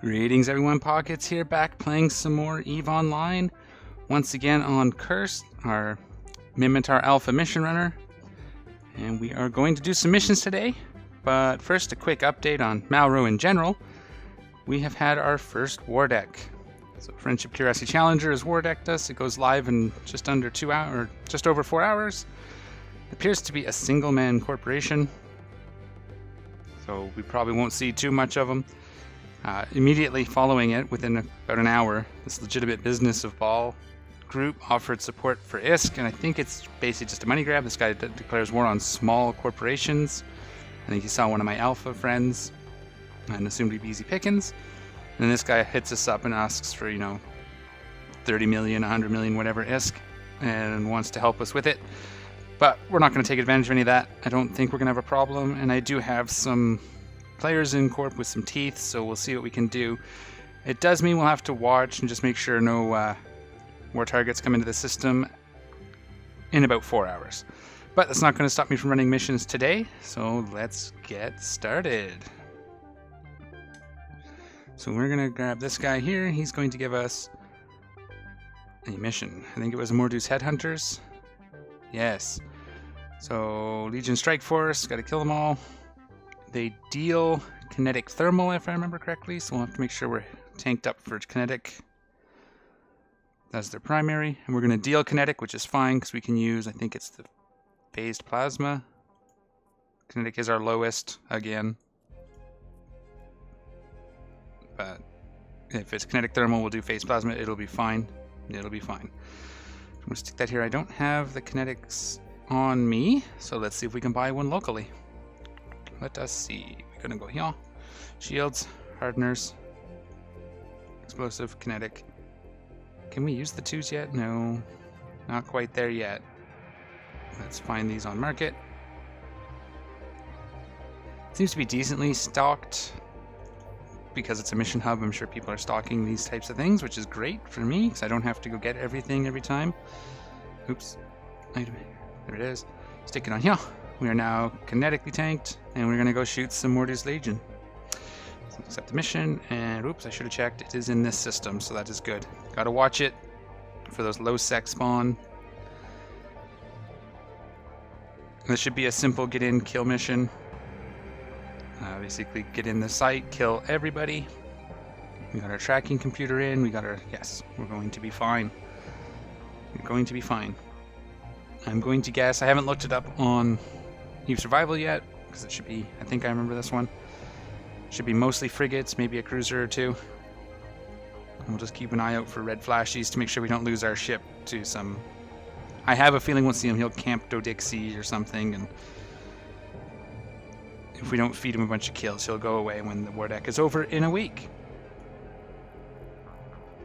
Greetings everyone, Pockets here, back playing some more EVE Online. Once again on Curse, our Minmatar Alpha mission runner. And we are going to do some missions today. But first, a quick update on Malro in general. We have had our first Wardec. So Friendship Curiosity Challenger has Wardec'd us. It goes live in just under 2 hours, or just over 4 hours. It appears to be a single-man corporation. So we probably won't see too much of them. Immediately following it, within about an hour, this legitimate business of Ball group offered support for ISK, and I think it's basically just a money grab. This guy declares war on small corporations. I think he saw one of my Alpha friends and assumed he'd be easy pickings. And then this guy hits us up and asks for, 30 million, 100 million, whatever ISK, and wants to help us with it. But we're not going to take advantage of any of that. I don't think we're going to have a problem, and I do have some players in Corp with some teeth, so we'll see what we can do. It does mean we'll have to watch and just make sure no war targets come into the system in about 4 hours. But that's not going to stop me from running missions today, so let's get started. So we're going to grab this guy here. He's going to give us a mission. I think it was Mordu's Headhunters. Yes. So Legion Strike Force, got to kill them all. They deal kinetic thermal, if I remember correctly, so we'll have to make sure we're tanked up for kinetic. That's their primary. And we're going to deal kinetic, which is fine, because we can use, I think it's the phased plasma. Kinetic is our lowest, again. But if it's kinetic thermal, we'll do phased plasma. It'll be fine. It'll be fine. I'm going to stick that here. I don't have the kinetics on me, so let's see if we can buy one locally. Let us see. We're gonna go here. Shields, hardeners, explosive, kinetic. Can we use the 2s yet? No, not quite there yet. Let's find these on market. Seems to be decently stocked because it's a mission hub. I'm sure people are stocking these types of things, which is great for me because I don't have to go get everything every time. Oops. Item. There it is. Stick it on here. We are now kinetically tanked, and we're going to go shoot some Mordu's Legion. So accept the mission, and oops, I should have checked. It is in this system, so that is good. Got to watch it for those low sec spawn. This should be a simple get in, kill mission. Basically, get in the site, kill everybody. We got our tracking computer in. We got our, yes, we're going to be fine. We're going to be fine. I'm going to guess, I haven't looked it up on EVE Survival yet, because it should be, I think I remember this one. Should be mostly frigates, maybe a cruiser or two. And we'll just keep an eye out for red flashies to make sure we don't lose our ship to some... I have a feeling we'll see him, he'll camp Dodixie or something, and if we don't feed him a bunch of kills, he'll go away when the Wardec is over in a week.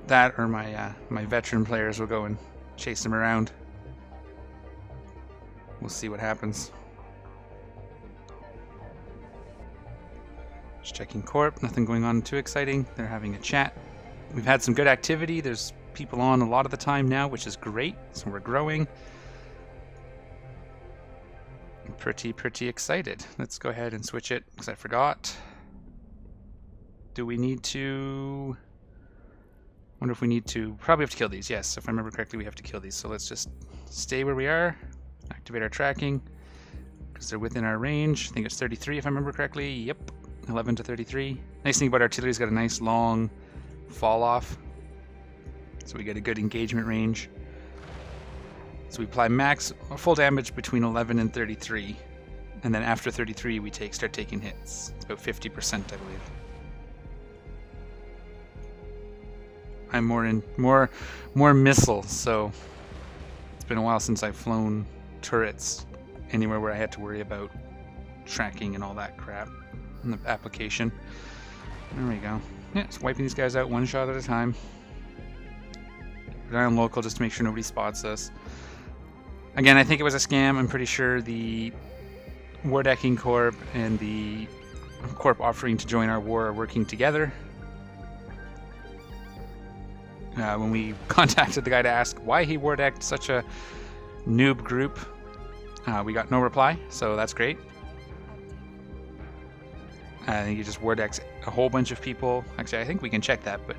That or my veteran players will go and chase him around. We'll see what happens. Just checking Corp, nothing going on too exciting. They're having a chat. We've had some good activity. There's people on a lot of the time now, which is great. So we're growing. I'm pretty excited. Let's go ahead and switch it, because I forgot. Do we need to... wonder if we need to... probably have to kill these. Yes, if I remember correctly, we have to kill these. So let's just stay where we are. Activate our tracking, because they're within our range. I think it's 33 if I remember correctly. Yep. 11 to 33. Nice thing about artillery's got a nice long fall off, so we get a good engagement range. So we apply max full damage between 11 and 33, and then after 33 we start taking hits. It's about 50%, I believe. I'm more missiles, so it's been a while since I've flown turrets anywhere where I had to worry about tracking and all that crap in the application. There we go. Yeah, just wiping these guys out one shot at a time. Keep an eye on local just to make sure nobody spots us. Again, I think it was a scam. I'm pretty sure the Wardecking Corp and the Corp offering to join our war are working together. When we contacted the guy to ask why he Wardecked such a noob group, we got no reply, so that's great. I think he just Wardecs a whole bunch of people. Actually, I think we can check that, but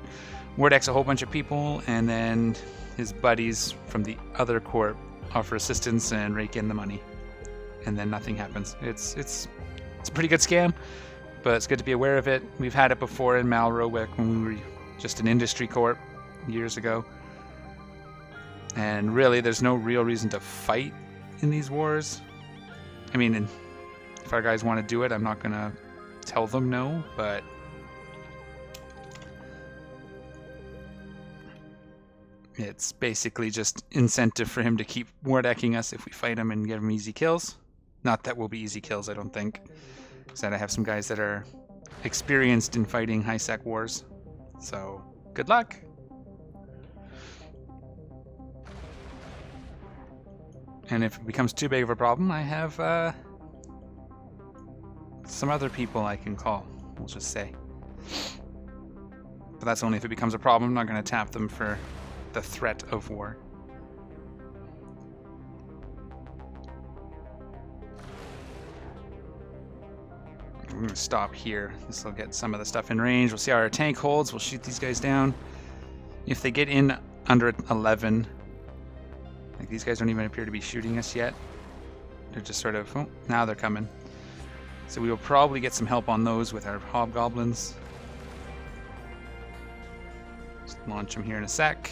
Wardecs a whole bunch of people, and then his buddies from the other corp offer assistance and rake in the money, and then nothing happens. It's a pretty good scam, but it's good to be aware of it. We've had it before in Malevelon when we were just an industry corp years ago, and really there's no real reason to fight in these wars. I mean, if our guys want to do it, I'm not gonna tell them no, but it's basically just incentive for him to keep wardecking us if we fight him and give him easy kills. Not that will be easy kills, I don't think. Because I have some guys that are experienced in fighting high-sec wars. So, good luck! And if it becomes too big of a problem, I have some other people I can call, we'll just say. But that's only if it becomes a problem. I'm not going to tap them for the threat of war. We're going to stop here. This will get some of the stuff in range. We'll see how our tank holds. We'll shoot these guys down. If they get in under 11, like these guys don't even appear to be shooting us yet. They're just sort of, oh, now they're coming. So we will probably get some help on those with our hobgoblins. Just launch them here in a sec.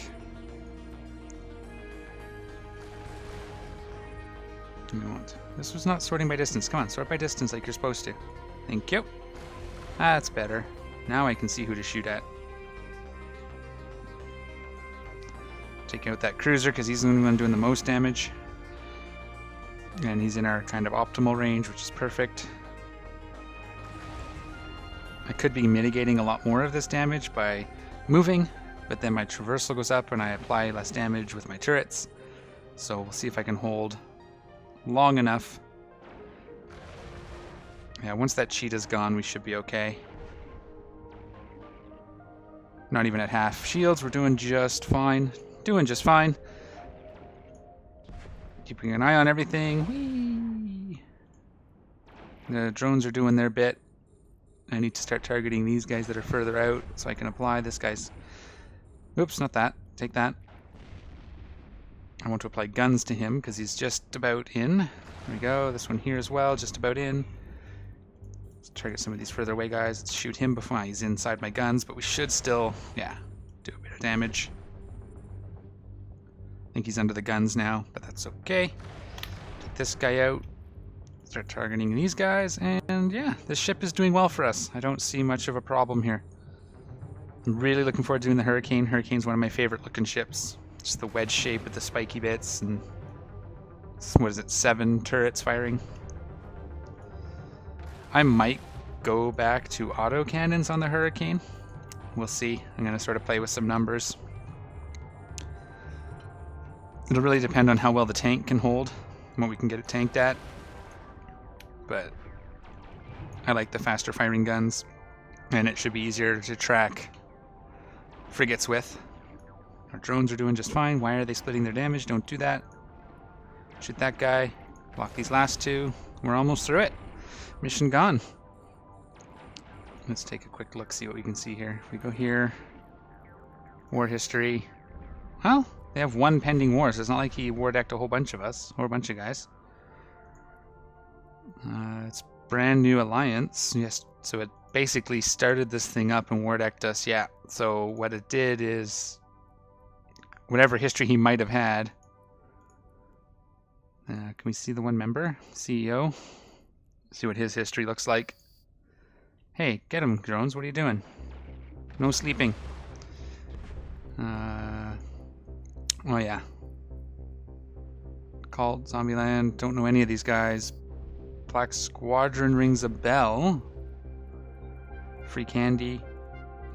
This was not sorting by distance. Come on, sort by distance like you're supposed to. Thank you. That's better. Now I can see who to shoot at. Taking out that cruiser because he's the one doing the most damage. And he's in our kind of optimal range, which is perfect. I could be mitigating a lot more of this damage by moving, but then my traversal goes up and I apply less damage with my turrets. So we'll see if I can hold long enough. Yeah, once that cheetah's gone, we should be okay. Not even at half shields, we're doing just fine. Doing just fine. Keeping an eye on everything. Whee! The drones are doing their bit. I need to start targeting these guys that are further out so I can apply this guy's... Oops, not that. Take that. I want to apply guns to him because he's just about in. There we go. This one here as well, just about in. Let's target some of these further away guys. Let's shoot him before he's inside my guns, but we should still, yeah, do a bit of damage. I think he's under the guns now, but that's okay. Take this guy out. Start targeting these guys, and yeah, this ship is doing well for us. I don't see much of a problem here. I'm really looking forward to doing the Hurricane. Hurricane's one of my favorite looking ships. Just the wedge shape with the spiky bits, and what is it, 7 turrets firing. I might go back to auto cannons on the Hurricane. We'll see. I'm going to sort of play with some numbers. It'll really depend on how well the tank can hold and what we can get it tanked at. But I like the faster firing guns, and it should be easier to track frigates with. Our drones are doing just fine. Why are they splitting their damage? Don't do that. Shoot that guy. Block these last 2. We're almost through it. Mission gone. Let's take a quick look, see what we can see here. If we go here, war history. Well, they have 1 pending war, so it's not like he war-decked a whole bunch of us, or a bunch of guys. It's brand new alliance. Yes, so it basically started this thing up and war-decked us. Yeah, so what it did is whatever history he might have had. Can we see the one member? CEO? See what his history looks like. Hey, get him, drones. What are you doing? No sleeping. Oh yeah. Called Zombieland. Don't know any of these guys. Black Squadron rings a bell. Free candy.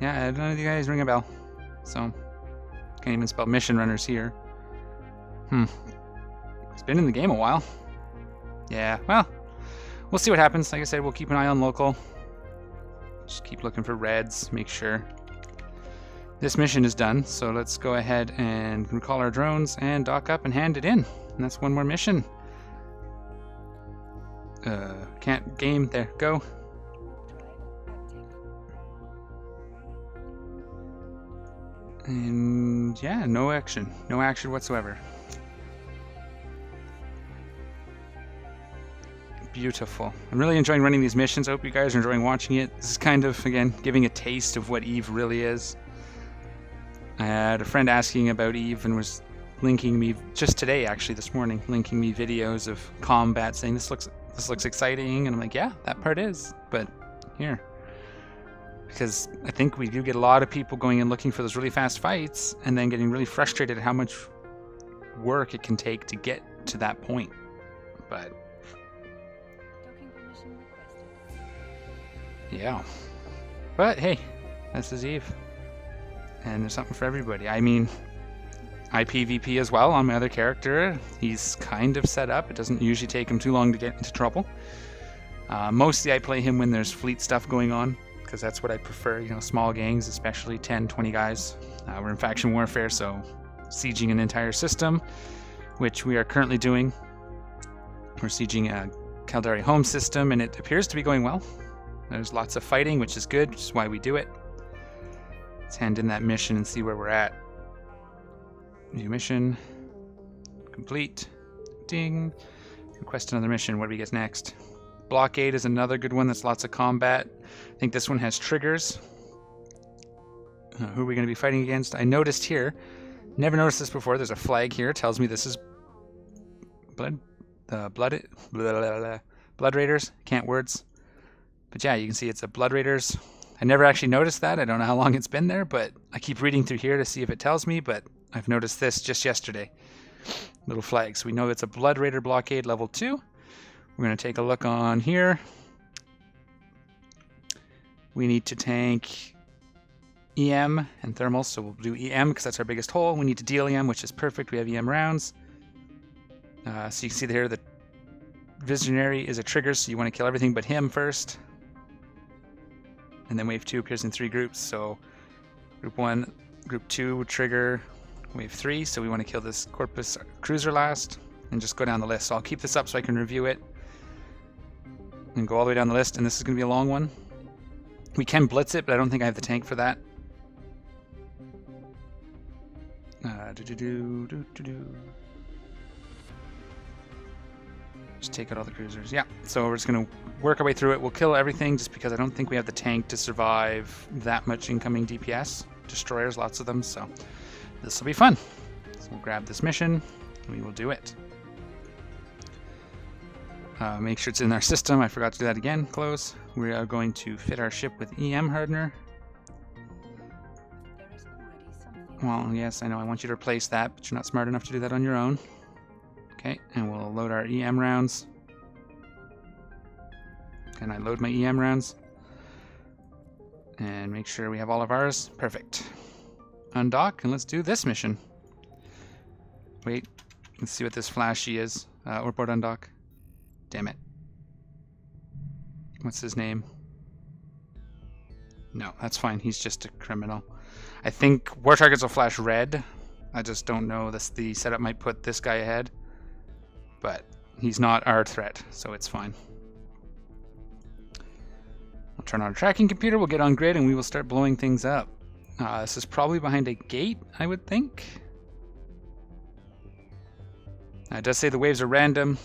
Yeah, none of you guys ring a bell. So, can't even spell mission runners here. It's been in the game a while. Yeah, well, we'll see what happens. Like I said, we'll keep an eye on local. Just keep looking for reds, make sure. This mission is done, so let's go ahead and recall our drones and dock up and hand it in. And that's one more mission. Can't game, there, go. And yeah, no action. No action whatsoever. Beautiful. I'm really enjoying running these missions. I hope you guys are enjoying watching it. This is kind of, again, giving a taste of what EVE really is. I had a friend asking about EVE and was linking me, just today actually, this morning, linking me videos of combat saying this looks exciting, and I'm like, yeah, that part is, but here. Because I think we do get a lot of people going and looking for those really fast fights and then getting really frustrated at how much work it can take to get to that point. But yeah. But hey, this is EVE. And there's something for everybody. I mean, I PvP as well on my other character. He's kind of set up. It doesn't usually take him too long to get into trouble. Mostly I play him when there's fleet stuff going on, because that's what I prefer, you know, small gangs, especially 10, 20 guys. We're in faction warfare, so sieging an entire system, which we are currently doing. We're sieging a Caldari home system, and it appears to be going well. There's lots of fighting, which is good, which is why we do it. Let's hand in that mission and see where we're at. New mission. Complete. Ding. Request another mission. What do we get next? Blockade is another good one that's lots of combat. I think this one has triggers. Who are we going to be fighting against? I noticed here, never noticed this before, there's a flag here. It tells me this is Blood Raiders. Can't words. But yeah, you can see it's a Blood Raiders. I never actually noticed that. I don't know how long it's been there, but I keep reading through here to see if it tells me, but I've noticed this just yesterday. Little flag. So we know it's a Blood Raider blockade level 2. We're going to take a look on here. We need to tank EM and thermals, so we'll do EM because that's our biggest hole. We need to deal EM, which is perfect. We have EM rounds. So you can see here the Visionary is a trigger, so you want to kill everything but him first. And then wave 2 appears in 3 groups, so group 1, group 2 would trigger wave 3, so we want to kill this Corpus Cruiser last, and just go down the list. So I'll keep this up so I can review it, and go all the way down the list, and this is going to be a long one. We can blitz it, but I don't think I have the tank for that. Just take out all the cruisers. Yeah, so we're just going to work our way through it. We'll kill everything just because I don't think we have the tank to survive that much incoming DPS. Destroyers, lots of them, so this will be fun. So we'll grab this mission, and we will do it. Make sure it's in our system. I forgot to do that again. Close. We are going to fit our ship with EM hardener. Well, yes, I know I want you to replace that, but you're not smart enough to do that on your own. Okay, and we'll load our EM rounds. Can I load my EM rounds? And make sure we have all of ours. Perfect. Undock, and let's do this mission. Wait, let's see what this flashy is. Orport undock. Damn it. What's his name? No, that's fine. He's just a criminal. I think war targets will flash red. I just don't know. The setup might put this guy ahead. But he's not our threat, so it's fine. We'll turn on our tracking computer, we'll get on grid, and we will start blowing things up. This is probably behind a gate, I would think. It does say the waves are random,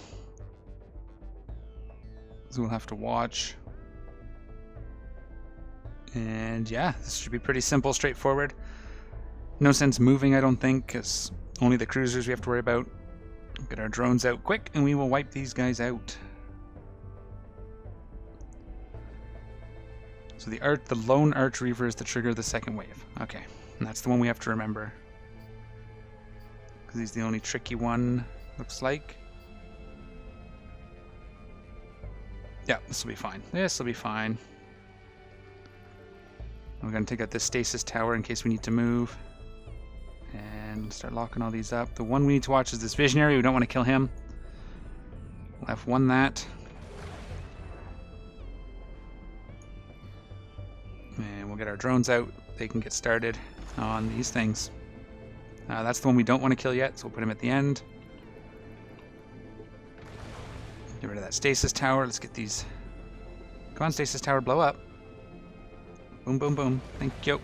so we'll have to watch. And yeah, this should be pretty simple, straightforward. No sense moving, I don't think, because only the cruisers we have to worry about. Get our drones out quick, and we will wipe these guys out. So the lone arch reaver is the trigger of the second wave. Okay, and that's the one we have to remember, because he's the only tricky one, looks like. Yeah, this will be fine. This will be fine. We're going to take out this stasis tower in case we need to move. And start locking all these up. The one we need to watch is this Visionary. We don't want to kill him. We'll F1 that. And we'll get our drones out. They can get started on these things. That's the one we don't want to kill yet, so we'll put him at the end. Get rid of that stasis tower. Let's get these. Come on, stasis tower, blow up. Boom, boom, boom. Thank you.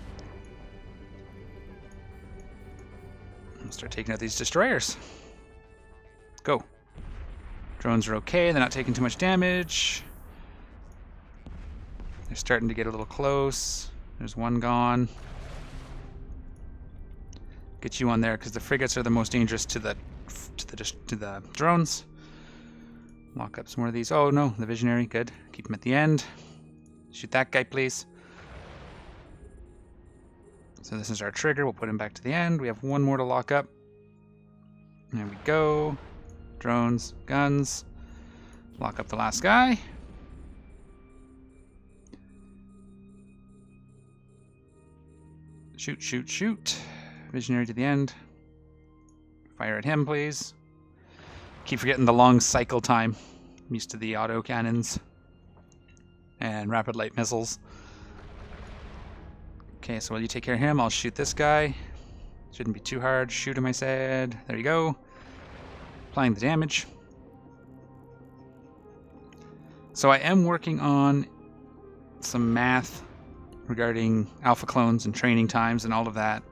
We'll start taking out these destroyers. Go. Drones are okay. They're not taking too much damage. They're starting to get a little close. There's one gone. Get you on there because the frigates are the most dangerous to the drones. Lock up some more of these. Oh no, the visionary. Good. Keep him at the end. Shoot that guy, please. So this is our trigger. We'll put him back to the end. We have one more to lock up. There we go. Drones, guns. Lock up the last guy. Shoot, shoot, shoot. Visionary to the end. Fire at him, please. Keep forgetting the long cycle time. I'm used to the auto cannons and rapid light missiles. Okay, so while you take care of him, I'll shoot this guy. Shouldn't be too hard. Shoot him, I said. There you go. Applying the damage. So I am working on some math regarding alpha clones and training times and all of that.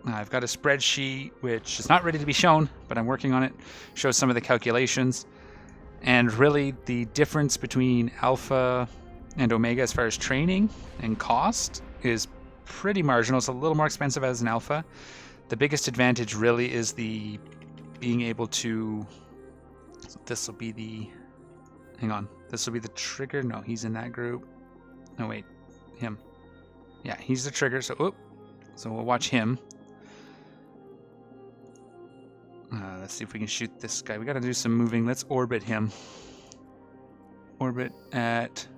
I've got a spreadsheet which is not ready to be shown, but I'm working on it. Shows some of the calculations. And really the difference between alpha and omega as far as training and cost is pretty marginal. It's a little more expensive as an alpha. The biggest advantage really is the being able to... So this will be the... Hang on. This will be the trigger. No, he's in that group. No, wait. Him. Yeah, he's the trigger. So we'll watch him. Let's see if we can shoot this guy. We got to do some moving. Let's orbit him. Orbit at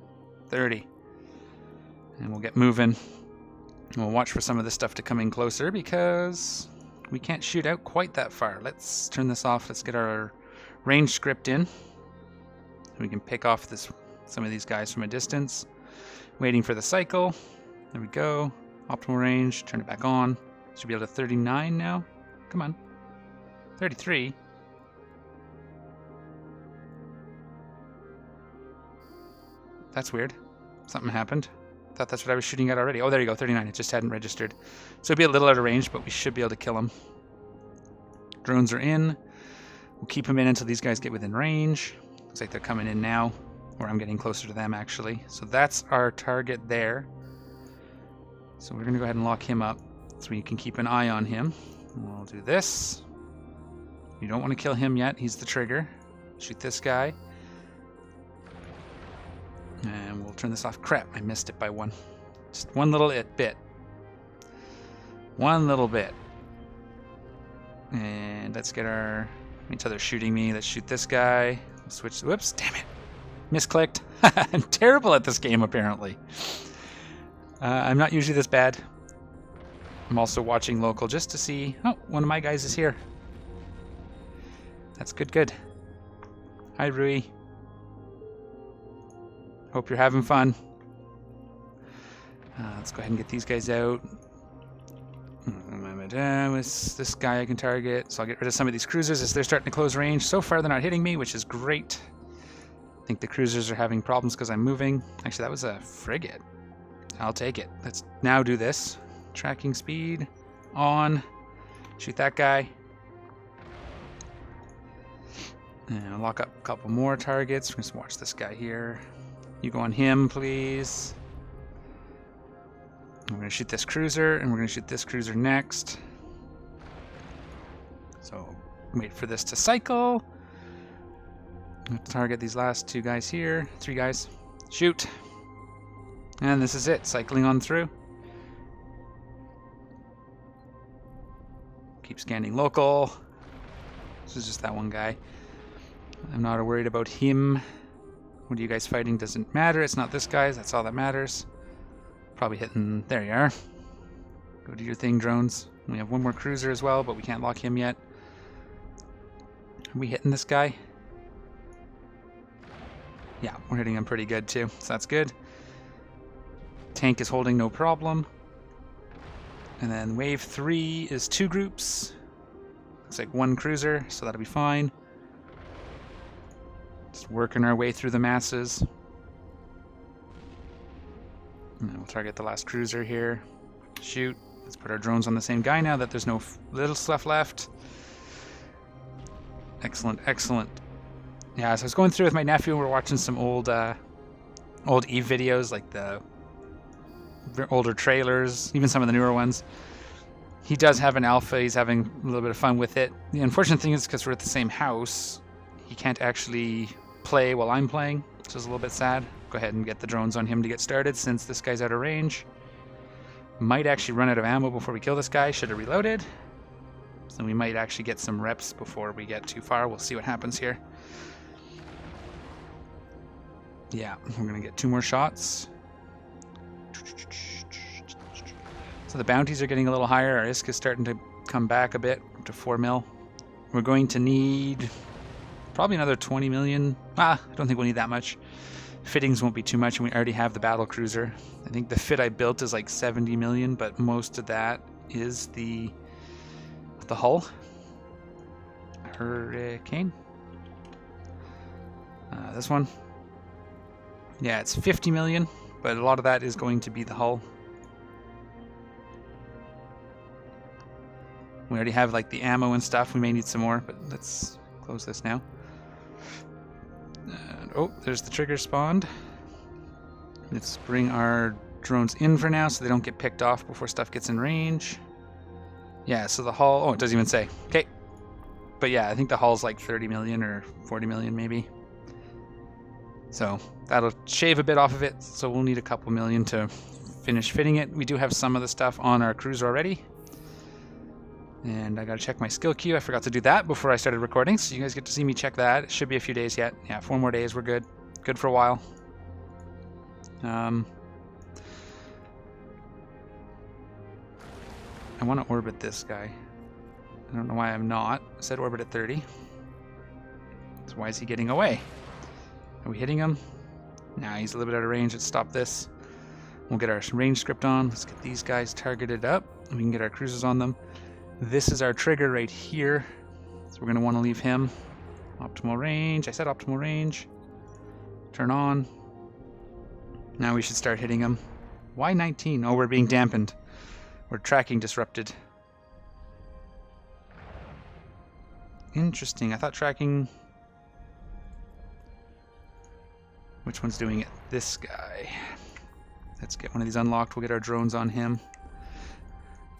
30. And we'll get moving. And we'll watch for some of this stuff to come in closer because we can't shoot out quite that far. Let's turn this off. Let's get our range script in. We can pick off some of these guys from a distance. Waiting for the cycle. There we go. Optimal range. Turn it back on. Should be able to 39 now. Come on. 33. That's weird. Something happened. Thought that's what I was shooting at already. Oh, there you go. 39. It just hadn't registered. So it'll be a little out of range, but we should be able to kill him. Drones are in. We'll keep them in until these guys get within range. Looks like they're coming in now. Or I'm getting closer to them, actually. So that's our target there. So we're going to go ahead and lock him up so we can keep an eye on him. We'll do this. You don't want to kill him yet. He's the trigger. Shoot this guy. And we'll turn this off. Crap, I missed it by one. Just one little bit. One little bit. And let's get our... Until they're shooting me, let's shoot this guy. We'll switch... Whoops, damn it. Misclicked. I'm terrible at this game, apparently. I'm not usually this bad. I'm also watching local just to see... Oh, one of my guys is here. That's good, good. Hi, Rui. Hope you're having fun. Let's go ahead and get these guys out. With this guy I can target. So I'll get rid of some of these cruisers as they're starting to close range. So far they're not hitting me, which is great. I think the cruisers are having problems because I'm moving. Actually, that was a frigate. I'll take it. Let's now do this. Tracking speed on. Shoot that guy. And I'll lock up a couple more targets. We're just watch this guy here. You go on him, please. We're going to shoot this cruiser, and we're going to shoot this cruiser next. So wait for this to cycle. Target these last two guys here. 3 guys. Shoot. And this is it. Cycling on through. Keep scanning local. This is just that one guy. I'm not worried about him. What are you guys fighting? Doesn't matter. It's not this guy. That's all that matters. Probably hitting... There you are. Go do your thing, drones. We have one more cruiser as well, but we can't lock him yet. Are we hitting this guy? Yeah, we're hitting him pretty good too, so that's good. Tank is holding no problem. And then wave 3 is 2 groups. Looks like 1 cruiser, so that'll be fine. Just working our way through the masses. And we'll target the last cruiser here. Shoot. Let's put our drones on the same guy now that there's no little stuff left. Excellent, excellent. Yeah, so I was going through with my nephew, and we're watching some old Eve videos, like the older trailers, even some of the newer ones. He does have an alpha. He's having a little bit of fun with it. The unfortunate thing is, because we're at the same house, he can't actually play while I'm playing, which is a little bit sad. Go ahead and get the drones on him to get started, since this guy's out of range. Might actually run out of ammo before we kill this guy. Should have reloaded. So we might actually get some reps before we get too far. We'll see what happens here. Yeah, we're going to get 2 more shots. So the bounties are getting a little higher. Our ISK is starting to come back a bit, up to 4 mil. We're going to need probably another 20 million. I don't think we'll need that much. Fittings won't be too much, and we already have the battle cruiser. I think the fit I built is like 70 million, but most of that is the hull. Hurricane. This one. Yeah, it's 50 million, but a lot of that is going to be the hull. We already have like the ammo and stuff. We may need some more, but let's close this now. And, oh, there's the trigger spawned. Let's bring our drones in for now so they don't get picked off before stuff gets in range. Yeah, so the hull, oh, it doesn't even say. Okay. But yeah, I think the hull's like 30 million or 40 million maybe. So that'll shave a bit off of it, so we'll need a couple million to finish fitting it. We do have some of the stuff on our cruiser already. And I gotta check my skill queue. I forgot to do that before I started recording, so you guys get to see me check that. It should be a few days yet. Yeah, 4 more days, we're good. Good for a while. I want to orbit this guy. I don't know why I'm not. I said orbit at 30. So why is he getting away? Are we hitting him? Nah, he's a little bit out of range. Let's stop this. We'll get our range script on. Let's get these guys targeted up. We can get our cruisers on them. This is our trigger right here. So we're going to want to leave him. Optimal range. I said optimal range. Turn on. Now we should start hitting him. Why 19? Oh, we're being dampened. We're tracking disrupted. Interesting. I thought tracking... Which one's doing it? This guy. Let's get one of these unlocked. We'll get our drones on him.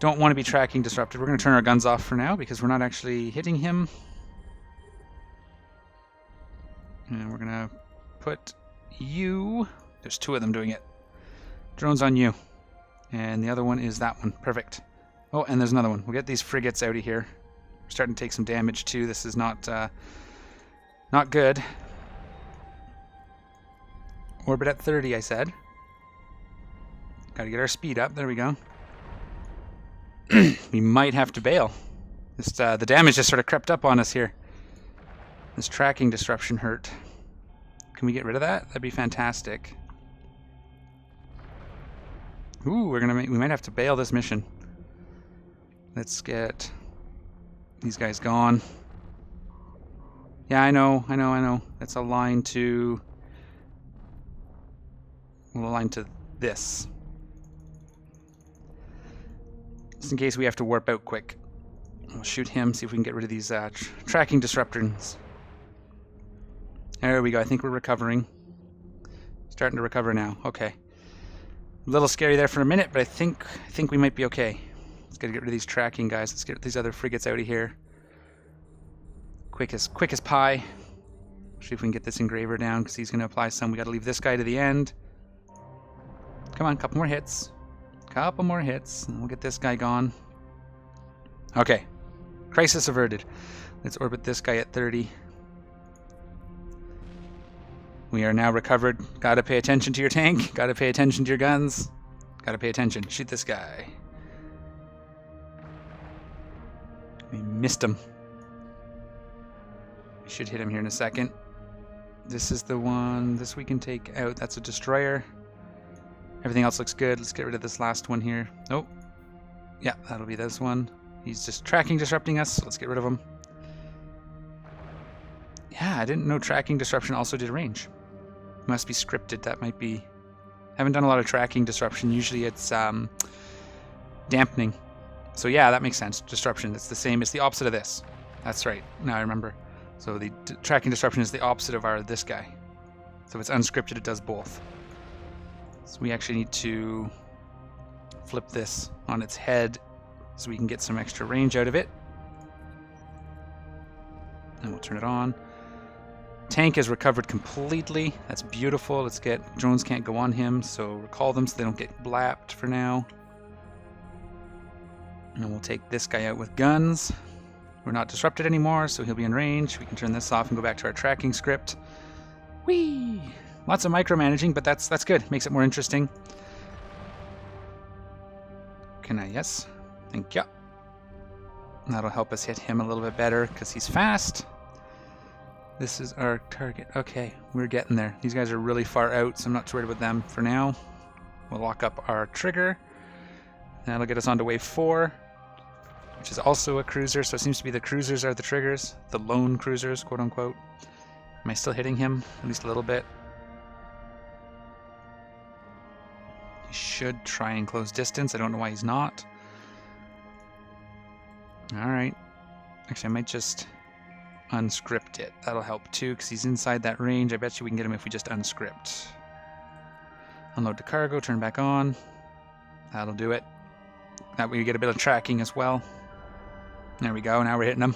Don't want to be tracking disrupted. We're going to turn our guns off for now because we're not actually hitting him. And we're going to put you... There's 2 of them doing it. Drones on you. And the other one is that one. Perfect. Oh, and there's another one. We'll get these frigates out of here. We're starting to take some damage too. This is not good. Orbit at 30, I said. Gotta get our speed up. There we go. We might have to bail. This, the damage just sort of crept up on us here. This tracking disruption hurt. Can we get rid of that? That'd be fantastic. Ooh, we might have to bail this mission. Let's get these guys gone. Yeah, I know. That's aligned to... We'll align to this. Just in case we have to warp out quick. We'll shoot him, see if we can get rid of these tracking disruptors. There we go. I think we're recovering. Starting to recover now. Okay. A little scary there for a minute, but I think we might be okay. Let's gotta get rid of these tracking guys. Let's get these other frigates out of here. Quick as pie. See if we can get this engraver down, because he's gonna apply some. We gotta leave this guy to the end. Come on, couple more hits. Couple more hits, and we'll get this guy gone. Okay. Crisis averted. Let's orbit this guy at 30. We are now recovered. Gotta pay attention to your tank. Gotta pay attention to your guns. Gotta pay attention. Shoot this guy. We missed him. We should hit him here in a second. This is the one. This we can take out. That's a destroyer. Everything else looks good. Let's get rid of this last one here. Oh. Yeah, that'll be this one. He's just tracking disrupting us. So let's get rid of him. Yeah, I didn't know tracking disruption also did range. Must be scripted. That might be... Haven't done a lot of tracking disruption. Usually it's dampening. So yeah, that makes sense. Disruption. It's the same. It's the opposite of this. That's right. Now I remember. So the tracking disruption is the opposite of this guy. So if it's unscripted, it does both. So we actually need to flip this on its head so we can get some extra range out of it. And we'll turn it on. Tank is recovered completely. That's beautiful. Let's get... Drones can't go on him, so recall them so they don't get blapped for now. And we'll take this guy out with guns. We're not disrupted anymore, so he'll be in range. We can turn this off and go back to our tracking script. Whee! Lots of micromanaging, but that's good. Makes it more interesting. Can I? Yes. Thank you. That'll help us hit him a little bit better because he's fast. This is our target. Okay, we're getting there. These guys are really far out, so I'm not too worried about them for now. We'll lock up our trigger. That'll get us onto wave 4, which is also a cruiser, so it seems to be the cruisers are the triggers. The lone cruisers, quote unquote. Am I still hitting him? At least a little bit. He should try and close distance. I don't know why he's not. Alright. Actually, I might just unscript it. That'll help too, because he's inside that range. I bet you we can get him if we just unscript. Unload the cargo, turn back on. That'll do it. That way we get a bit of tracking as well. There we go, now we're hitting him.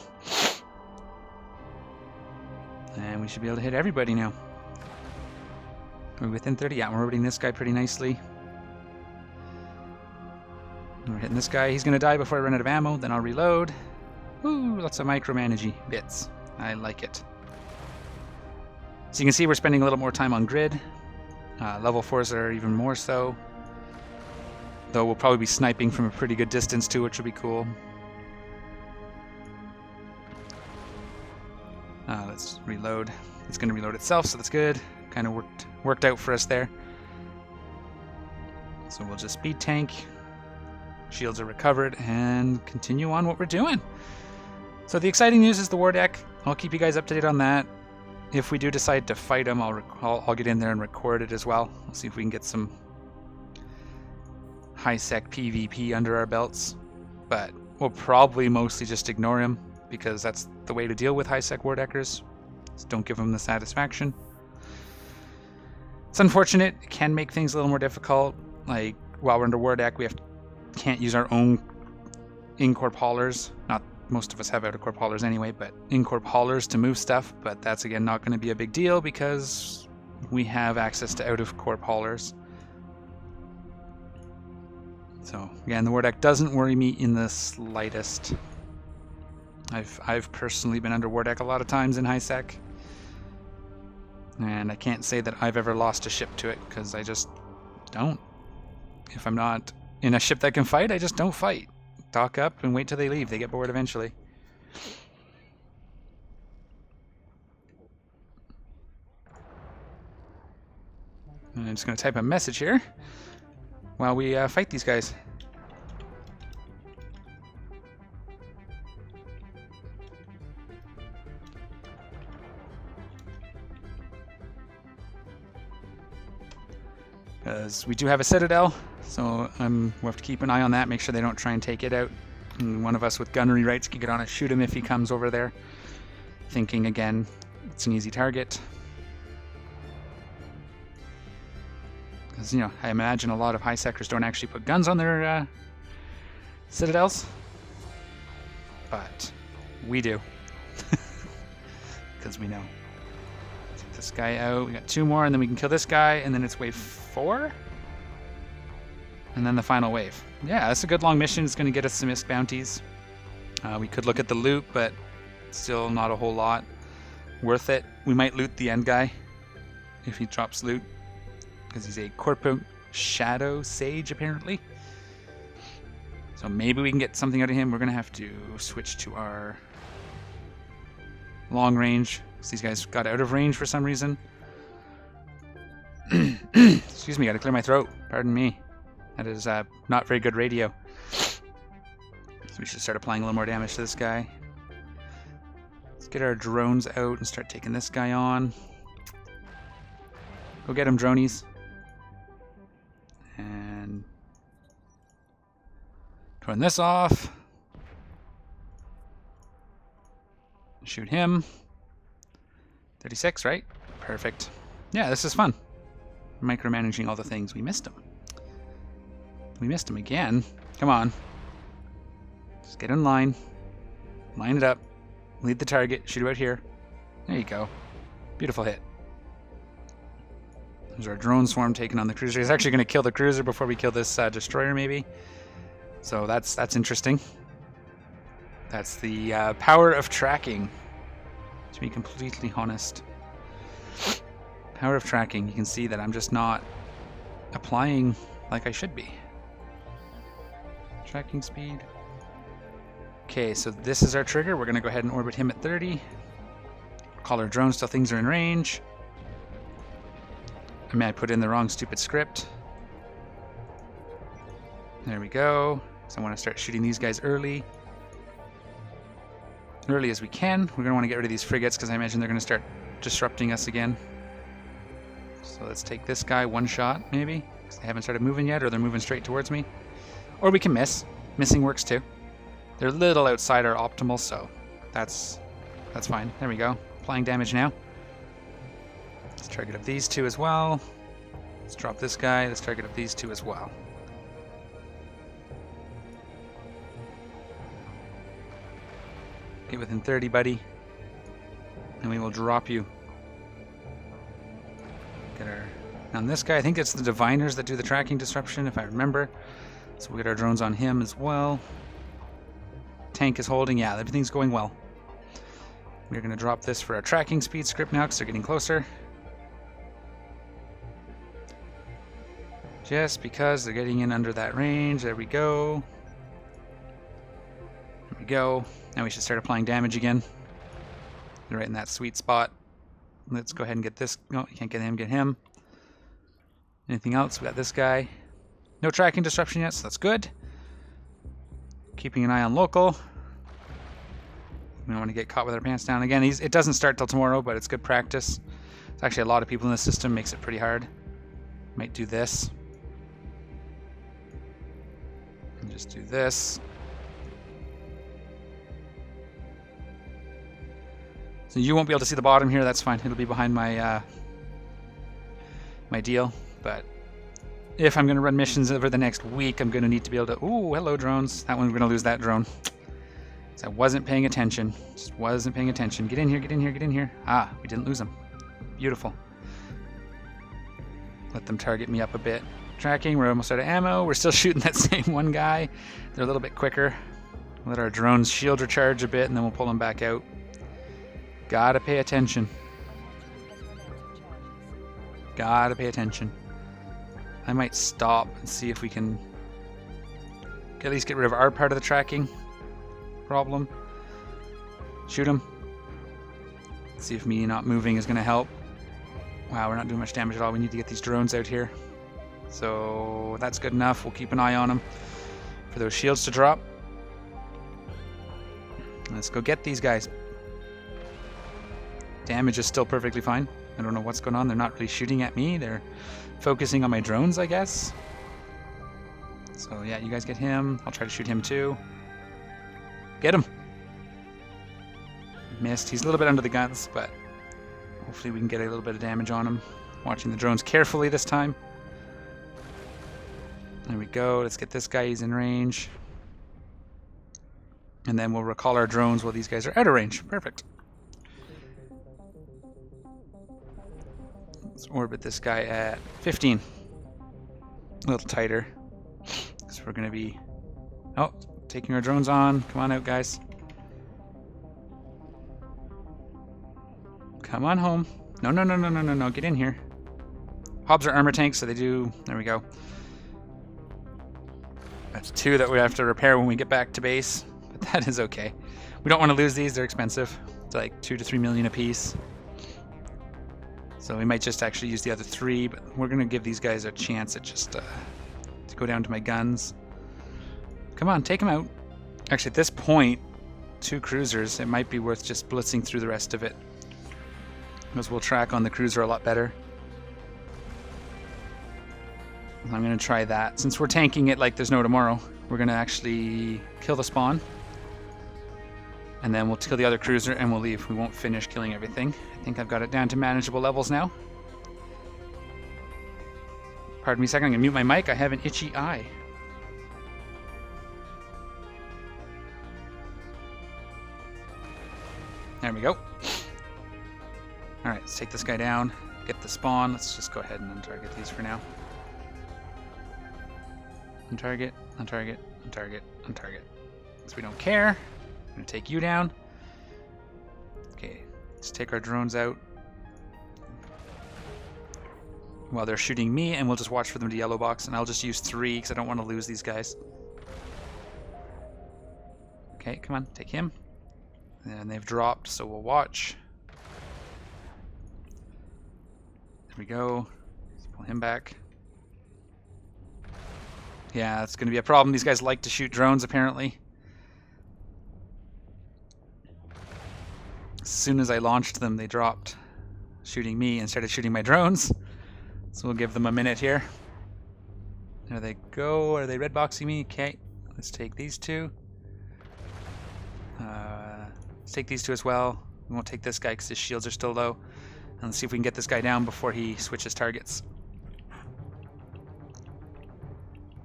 And we should be able to hit everybody now. Are we within 30? Yeah, we're hitting this guy pretty nicely. We're hitting this guy. He's going to die before I run out of ammo. Then I'll reload. Ooh, lots of micromanaging bits. I like it. So you can see we're spending a little more time on grid. Level 4s are even more so. Though we'll probably be sniping from a pretty good distance too, which will be cool. Let's reload. It's going to reload itself, so that's good. Kind of worked out for us there. So we'll just speed tank. Shields are recovered, and continue on what we're doing. So the exciting news is the Wardec. I'll keep you guys up to date on that. If we do decide to fight them, I'll get in there and record it as well. We'll see if we can get some high-sec PvP under our belts. But we'll probably mostly just ignore him, because that's the way to deal with high-sec Wardeckers. Just don't give them the satisfaction. It's unfortunate. It can make things a little more difficult. Like, while we're under Wardec, we can't use our own in-corp haulers. Not most of us have out-of-corp haulers anyway, but in-corp haulers to move stuff. But that's, again, not going to be a big deal because we have access to out-of-corp haulers. So, again, the Wardec doesn't worry me in the slightest. I've personally been under Wardec a lot of times in high-sec. And I can't say that I've ever lost a ship to it, because I just don't. If I'm not in a ship that can fight, I just don't fight. Dock up and wait till they leave. They get bored eventually. And I'm just going to type a message here while we fight these guys. Because we do have a citadel, so we'll have to keep an eye on that, make sure they don't try and take it out. And one of us with gunnery rights can get on and shoot him if he comes over there. Thinking, again, it's an easy target. Because, you know, I imagine a lot of high-sectors don't actually put guns on their citadels. But we do. Because we know. Take this guy out. We got 2 more, and then we can kill this guy, and then it's wave 4? And then the final wave. Yeah, that's a good long mission. It's going to get us some missed bounties. We could look at the loot, but still not a whole lot. Worth it. We might loot the end guy if he drops loot, because he's a Corpo Shadow Sage, apparently. So maybe we can get something out of him. We're going to have to switch to our long range. So these guys got out of range for some reason. Excuse me, gotta clear my throat. Pardon me. That is not very good radio. So we should start applying a little more damage to this guy. Let's get our drones out and start taking this guy on. Go get him, dronies. And turn this off. Shoot him. 36, right? Perfect. Yeah, this is fun. Micromanaging all the things. We missed them. We missed them again. Come on. Just get in line. Line it up. Lead the target. Shoot about here. There you go. Beautiful hit. There's our drone swarm taking on the cruiser. He's actually going to kill the cruiser before we kill this destroyer, maybe. So that's interesting. That's the power of tracking. To be completely honest. Power of tracking. You can see that I'm just not applying like I should be. Tracking speed. Okay, so this is our trigger. We're going to go ahead and orbit him at 30. Call our drones till things are in range. I mean, I put in the wrong stupid script. There we go. So I want to start shooting these guys early. Early as we can. We're going to want to get rid of these frigates because I imagine they're going to start disrupting us again. So let's take this guy one shot, maybe. Because they haven't started moving yet, or they're moving straight towards me. Or we can miss. Missing works too. They're a little outside our optimal, so that's fine. There we go. Applying damage now. Let's target up these two as well. Let's drop this guy. Let's target up these two as well. Get within 30, buddy. And we will drop you. Get our... On this guy, I think it's the diviners that do the tracking disruption, if I remember. So we'll get our drones on him as well. Tank is holding. Yeah, everything's going well. We're going to drop this for our tracking speed script now because they're getting closer. Just because they're getting in under that range. There we go. There we go. Now we should start applying damage again. They're right in that sweet spot. Let's go ahead and get this. No, you can't get him. Get him. Anything else? We got this guy. No tracking disruption yet, so that's good. Keeping an eye on local. We don't want to get caught with our pants down again. It doesn't start till tomorrow, but it's good practice. It's actually a lot of people in the system, makes it pretty hard. Might do this. And just do this. So you won't be able to see the bottom here. That's fine. It'll be behind my my deal. But if I'm going to run missions over the next week, I'm going to need to be able to... Ooh, hello, drones. That one, we're going to lose that drone. So I wasn't paying attention. Just wasn't paying attention. Get in here, get in here, get in here. Ah, we didn't lose them. Beautiful. Let them target me up a bit. Tracking, we're almost out of ammo. We're still shooting that same one guy. They're a little bit quicker. Let our drones shield recharge a bit, and then we'll pull them back out. Gotta pay attention. Gotta pay attention. I might stop and see if we can at least get rid of our part of the tracking problem. Shoot him. See if me not moving is going to help. Wow, we're not doing much damage at all. We need to get these drones out here. So that's good enough. We'll keep an eye on them for those shields to drop. Let's go get these guys. Damage is still perfectly fine. I don't know what's going on. They're not really shooting at me. They're focusing on my drones, I guess. So yeah, you guys get him. I'll try to shoot him too. Get him. Missed. He's a little bit under the guns, but hopefully we can get a little bit of damage on him. Watching the drones carefully this time. There we go. Let's get this guy. He's in range. And then we'll recall our drones while these guys are out of range. Perfect. Let's orbit this guy at 15. A little tighter. Because we're going to be... Oh, taking our drones on. Come on out, guys. Come on home. No, no, no, no, no, no, no. Get in here. Hobbs are armor tanks, so they do... There we go. That's 2 that we have to repair when we get back to base. But that is okay. We don't want to lose these. They're expensive. It's like 2 to 3 million a piece. So we might just actually use the other 3, but we're going to give these guys a chance at just to go down to my guns. Come on, take them out. Actually, at this point, 2 cruisers, it might be worth just blitzing through the rest of it. Because we'll track on the cruiser a lot better. I'm going to try that. Since we're tanking it like there's no tomorrow, we're going to actually kill the spawn. And then we'll kill the other cruiser and we'll leave. We won't finish killing everything at I think I've got it down to manageable levels now. Pardon me a second, I'm going to mute my mic. I have an itchy eye. There we go. Alright, let's take this guy down. Get the spawn. Let's just go ahead and untarget these for now. Untarget, untarget, untarget, untarget. So we don't care. I'm going to take you down. Okay, let's take our drones out while they're shooting me, and we'll just watch for them to yellow box, and I'll just use 3 because I don't want to lose these guys. Okay, come on, take him. And they've dropped, so we'll watch. There we go. Let's pull him back. Yeah, it's going to be a problem. These guys like to shoot drones, apparently. As soon as I launched them, they dropped shooting me and started shooting my drones. So we'll give them a minute here. There they go. Are they red boxing me? Okay, let's take these 2. Let's take these 2 as well. We won't take this guy because his shields are still low. And let's see if we can get this guy down before he switches targets.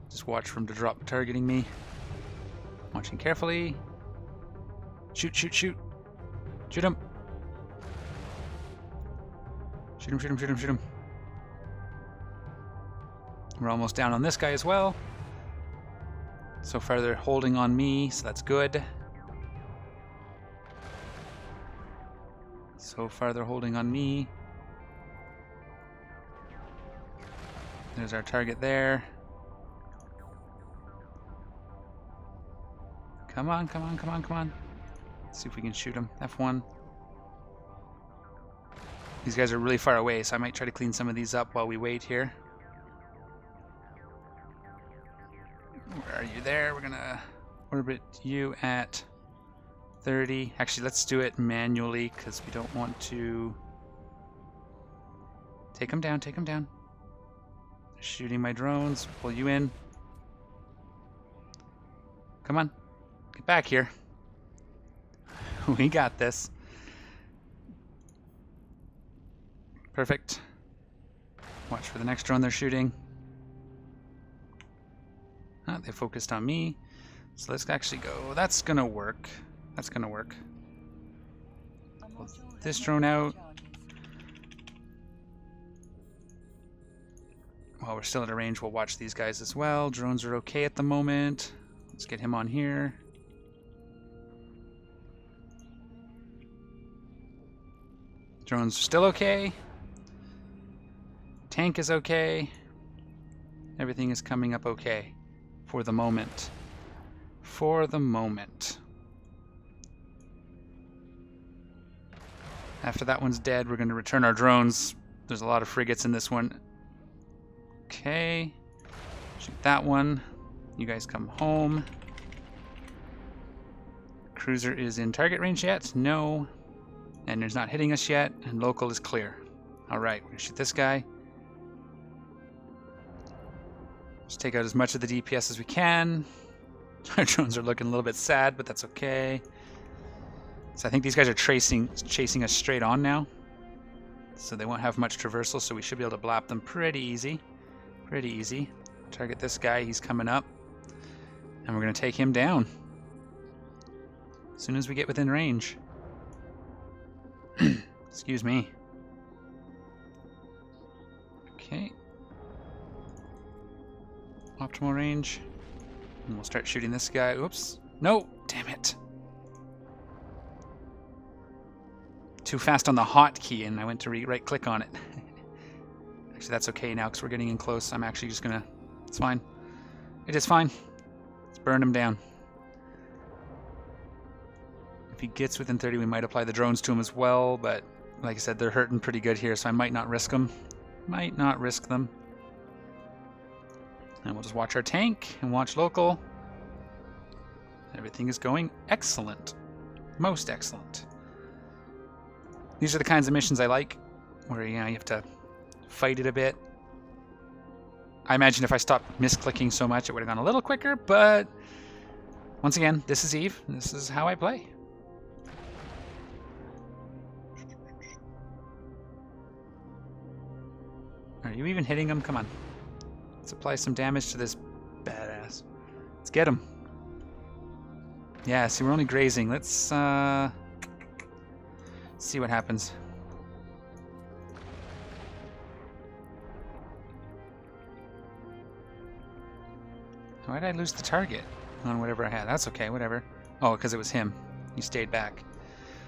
Just watch for him to drop targeting me. Watching carefully. Shoot, shoot, shoot. Shoot him. Shoot him, shoot him, shoot him, shoot him. We're almost down on this guy as well. So far they're holding on me, so that's good. So far they're holding on me. There's our target there. Come on, come on, come on, come on. Let's see if we can shoot him. F1. These guys are really far away, so I might try to clean some of these up while we wait here. Where are you there? We're gonna orbit you at 30. Actually, let's do it manually because we don't want to... Take them down, take them down. They're shooting my drones. Pull you in. Come on. Get back here. We got this. Perfect. Watch for the next drone they're shooting. They focused on me. So let's actually go. That's gonna work. That's gonna work. Pull this drone out. While we're still at a range, we'll watch these guys as well. Drones are okay at the moment. Let's get him on here. Drones are still okay. Tank is okay. Everything is coming up okay. For the moment. For the moment. After that one's dead, we're going to return our drones. There's a lot of frigates in this one. Okay. Shoot that one. You guys come home. Cruiser is in target range yet? No. And it's not hitting us yet. And local is clear. Alright, we're going to shoot this guy. Just take out as much of the DPS as we can. Our drones are looking a little bit sad, but that's okay. So I think these guys are chasing us straight on now. So they won't have much traversal, so we should be able to blap them pretty easy. Pretty easy. Target this guy, he's coming up. And we're going to take him down. As soon as we get within range. Excuse me. Okay. Optimal range. And we'll start shooting this guy. Oops. No! Damn it. Too fast on the hotkey, and I went to right click on it. Actually, that's okay now because we're getting in close. I'm actually just gonna... It's fine. It is fine. Let's burn him down. If he gets within 30, we might apply the drones to him as well, but like I said, they're hurting pretty good here, so I might not risk them. Might not risk them. And we'll just watch our tank and watch local. Everything is going excellent. Most excellent. These are the kinds of missions I like, where you have to fight it a bit. I imagine if I stopped misclicking so much, it would have gone a little quicker, but once again, this is Eve. This is how I play. Are you even hitting him? Come on. Let's apply some damage to this badass. Let's get him. Yeah, see, we're only grazing. Let's see what happens. Why did I lose the target on whatever I had? That's okay, whatever. Oh, because it was him. He stayed back.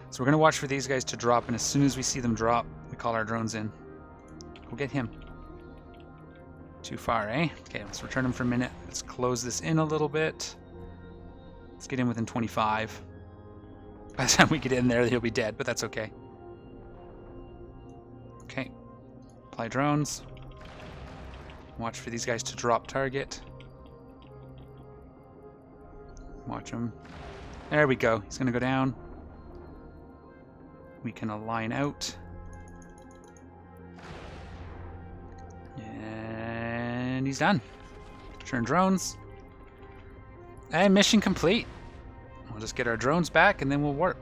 So we're going to watch for these guys to drop, and as soon as we see them drop, we call our drones in. We'll get him. Too far, eh? Okay, let's return him for a minute. Let's close this in a little bit. Let's get in within 25. By the time we get in there, he'll be dead, but that's okay. Okay. Apply drones. Watch for these guys to drop target. Watch him. There we go. He's going to go down. We can align out. And he's done. Turn drones. And mission complete. We'll just get our drones back and then we'll warp.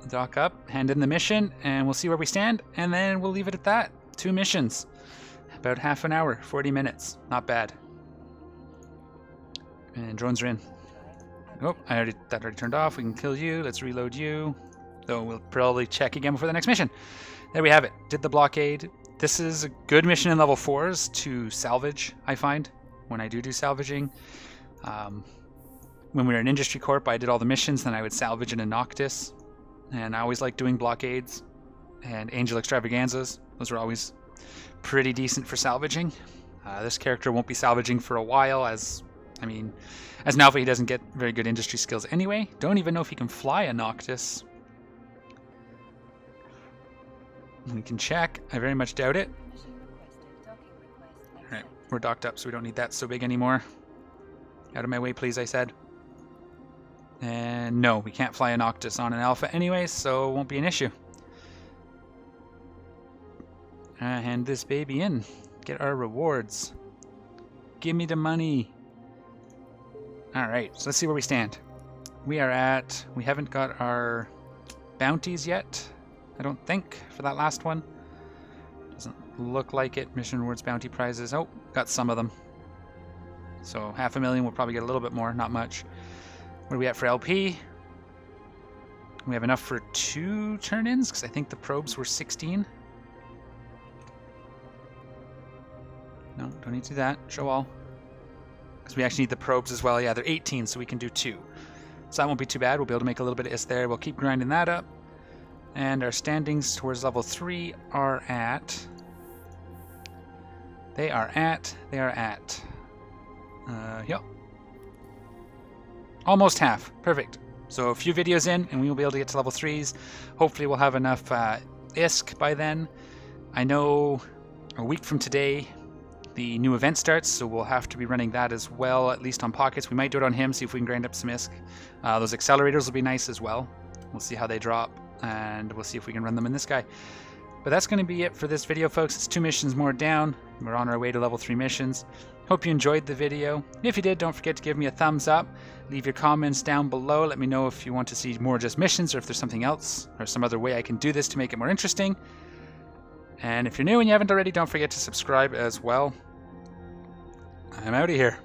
Dock up, hand in the mission, and we'll see where we stand, and then we'll leave it at that. 2 missions. About half an hour, 40 minutes. Not bad. And drones are in. Oh, that already turned off. We can kill you. Let's reload you. Though we'll probably check again before the next mission. There we have it. Did the blockade. This is a good mission in level 4s to salvage, I find, when I do salvaging. When we were in Industry Corp, I did all the missions, then I would salvage in a Noctis. And I always liked doing blockades and Angel Extravaganzas. Those were always pretty decent for salvaging. This character won't be salvaging for a while, as an alpha he doesn't get very good industry skills anyway. Don't even know if he can fly a Noctis. We can check. I very much doubt it. Alright, we're docked up, so we don't need that so big anymore. Out of my way, please, I said. And no, we can't fly a Noctis on an alpha anyway, so it won't be an issue. Hand this baby in. Get our rewards. Give me the money. Alright, so let's see where we stand. We haven't got our bounties yet, I don't think, for that last one. Doesn't look like it. Mission rewards, bounty prizes. Oh, got some of them. So 500,000, we'll probably get a little bit more, not much. What are we at for LP? We have enough for 2 turn-ins, because I think the probes were 16. No, don't need to do that. Show all. Because we actually need the probes as well. Yeah, they're 18, so we can do 2. So that won't be too bad. We'll be able to make a little bit of IS there. We'll keep grinding that up. And our standings towards level 3 are at... Yep. Almost half. Perfect. So a few videos in, and we will be able to get to level 3s. Hopefully we'll have enough ISK by then. I know a week from today the new event starts, so we'll have to be running that as well, at least on pockets. We might do it on him, see if we can grind up some ISK. Those accelerators will be nice as well. We'll see how they drop, and we'll see if we can run them in this guy. But that's going to be it for this video, folks. It's 2 missions more down. We're on our way to level 3 missions. Hope you enjoyed the video. If you did, don't forget to give me a thumbs up. Leave your comments down below. Let me know if you want to see more just missions, or if there's something else or some other way I can do this to make it more interesting. And if you're new and you haven't already, don't forget to subscribe as well. I'm out of here.